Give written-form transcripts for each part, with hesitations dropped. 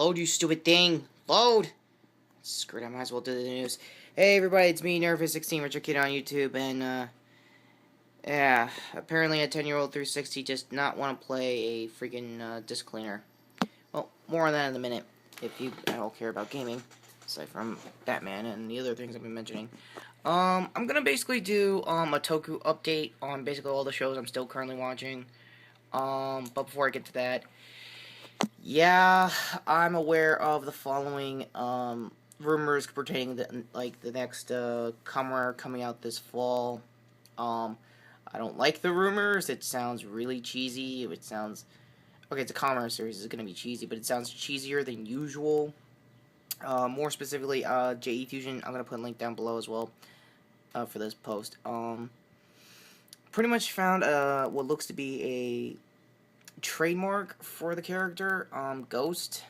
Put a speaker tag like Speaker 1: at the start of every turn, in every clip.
Speaker 1: Load, you stupid thing! Load! Screw it, I might as well do the news. Hey everybody, it's me, Nervous16, Richard Kid on YouTube, and yeah, apparently a 10-year-old 360 does not want to play a freaking disc cleaner. Well, more on that in a minute, if you at all care about gaming, aside from Batman and the other things I've been mentioning. I'm gonna basically do, a Toku update on basically all the shows I'm still currently watching. But before I get to that, yeah, I'm aware of the following, rumors pertaining to, like, the next, Kamen Rider coming out this fall. I don't like the rumors. It sounds really cheesy. It sounds... Okay, it's a Kamen Rider series. It's gonna be cheesy, but it sounds cheesier than usual. More specifically, JE Fusion, I'm gonna put a link down below as well, for this post. Pretty much found, what looks to be a trademark for the character, Ghost.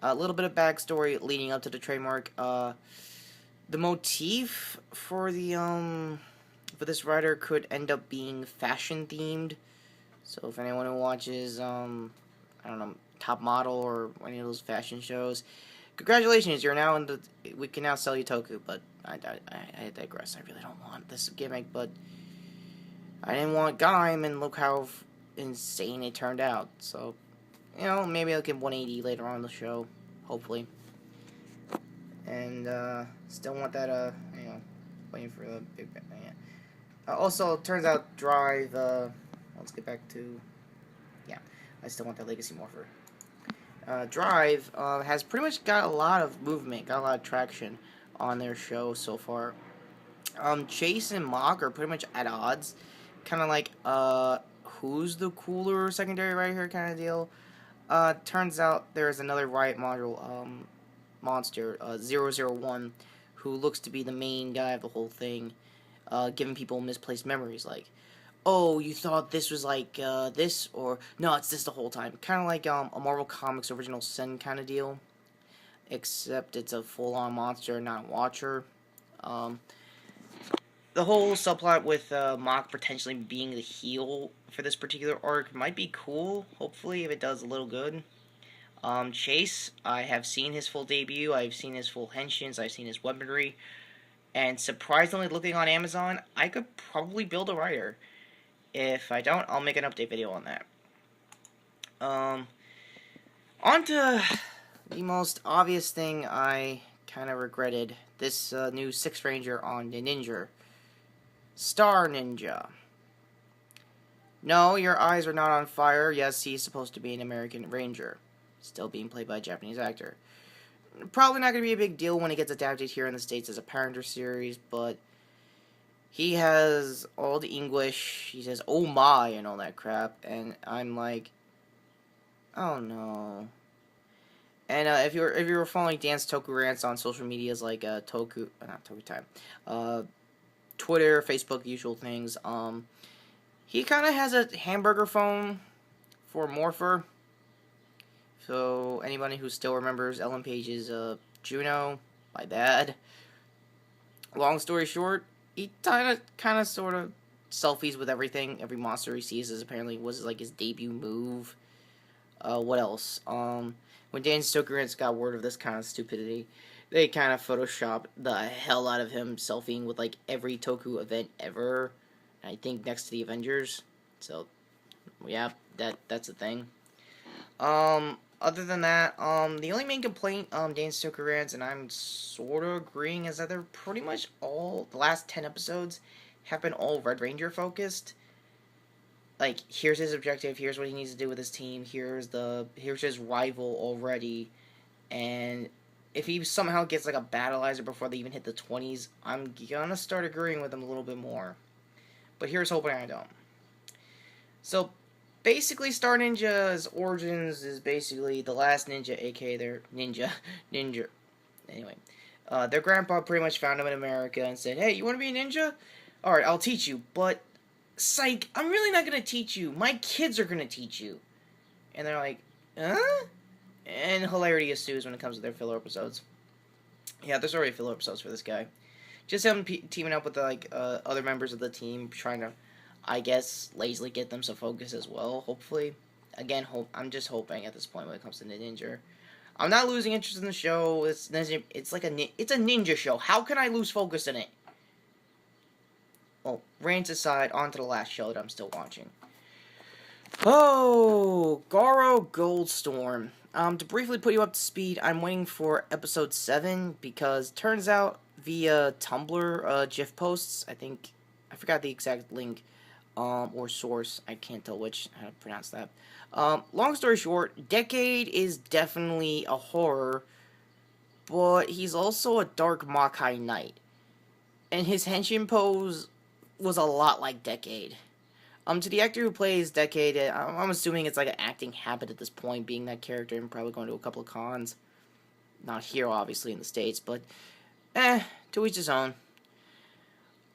Speaker 1: A little bit of backstory leading up to the trademark. The motif for the for this rider could end up being fashion themed. So if anyone who watches I don't know, Top Model or any of those fashion shows, congratulations, you're now in the... We can now sell you Toku. But I digress. I really don't want this gimmick, but I didn't want Gaim, and look how insane it turned out. So, you know, maybe I'll get 180 later on in the show, hopefully. And, still want that, you know, waiting for the big bang. Yeah. Also, it turns out Drive, let's get back to, yeah, I still want that Legacy Morpher. Drive, has pretty much got a lot of movement, got a lot of traction on their show so far. Chase and Mock are pretty much at odds. Kind of like, who's the cooler secondary right here kind of deal. Turns out there's another Riot module, monster, 001, who looks to be the main guy of the whole thing, giving people misplaced memories, like, oh, you thought this was like, this, or, no, it's this the whole time. Kind of like, a Marvel Comics Original Sin kind of deal, except it's a full-on monster, not a watcher. The whole subplot with Mock potentially being the heel for this particular arc might be cool, hopefully, if it does a little good. Chase, I have seen his full debut, I've seen his full henshins, I've seen his weaponry, and surprisingly, looking on Amazon, I could probably build a rider. If I don't, I'll make an update video on that. On to the most obvious thing I kind of regretted. This new 6th Ranger on the Ninja. Star Ninja. No, your eyes are not on fire. Yes, he's supposed to be an American Ranger. Still being played by a Japanese actor. Probably not going to be a big deal when it gets adapted here in the States as a Power series, but he has all the English. He says, oh my, and all that crap, and I'm like, oh no. And if you were following Dan's Toku rants on social medias like not Toku Time, Twitter, Facebook, the usual things, he kind of has a hamburger phone for Morpher. So anybody who still remembers Ellen Page's Juno, my bad. Long story short, he kind of sort of selfies with everything. Every monster he sees is apparently was like his debut move. What else? When Dan Stokerance got word of this kind of stupidity, they kind of photoshopped the hell out of him selfieing with like every Toku event ever. I think next to the Avengers. So, yeah, that's a thing. Other than that, the only main complaint, Dan Stokerance, and I'm sort of agreeing, is that they're pretty much all, the last 10 episodes have been all Red Ranger focused. Like, here's his objective, here's what he needs to do with his team, here's his rival already, and if he somehow gets like a battleizer before they even hit the 20s, I'm gonna start agreeing with him a little bit more. But here's hoping I don't. So, basically, Star Ninja's origins is basically the last ninja, aka their ninja. Anyway, their grandpa pretty much found him in America and said, hey, you want to be a ninja? Alright, I'll teach you, but, psych, I'm really not going to teach you. My kids are going to teach you. And they're like, huh? And hilarity ensues when it comes to their filler episodes. Yeah, there's already filler episodes for this guy. Just him teaming up with, like, other members of the team, trying to, I guess, lazily get them some focus as well, hopefully. Again, I'm just hoping at this point when it comes to Ninja. I'm not losing interest in the show. It's like it's a ninja show. How can I lose focus in it? Well, rants aside, on to the last show that I'm still watching. Oh, Garo Goldstorm. To briefly put you up to speed, I'm waiting for episode 7 because turns out via Tumblr GIF posts, I forgot the exact link or source. I can't tell how to pronounce that. Long story short, Decade is definitely a horror, but he's also a dark Makai Knight, and his henshin pose was a lot like Decade. To the actor who plays Decade, I'm assuming it's like an acting habit at this point, being that character and probably going to a couple of cons. Not here, obviously, in the States, but to each his own.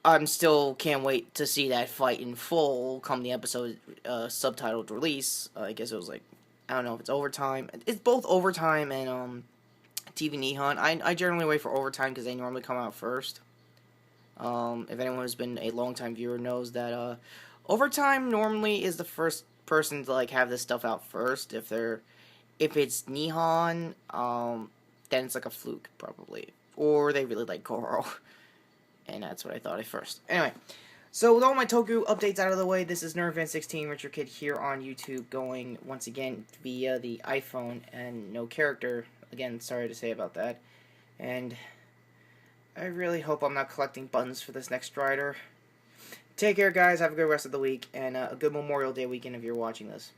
Speaker 1: I'm still can't wait to see that fight in full come the episode subtitled release. I guess it was like, I don't know if it's overtime. It's both overtime and TV Nihon. I generally wait for overtime because they normally come out first. If anyone has been a longtime viewer knows that overtime normally is the first person to like have this stuff out first. If it's Nihon, then it's like a fluke probably, or they really like Goro, and that's what I thought at first. Anyway, so with all my Toku updates out of the way, this is NerdFan16 Richard Kid here on YouTube, going once again via the iPhone and no character. Again, sorry to say about that, and I really hope I'm not collecting buttons for this next rider. Take care, guys. Have a good rest of the week, and a good Memorial Day weekend if you're watching this.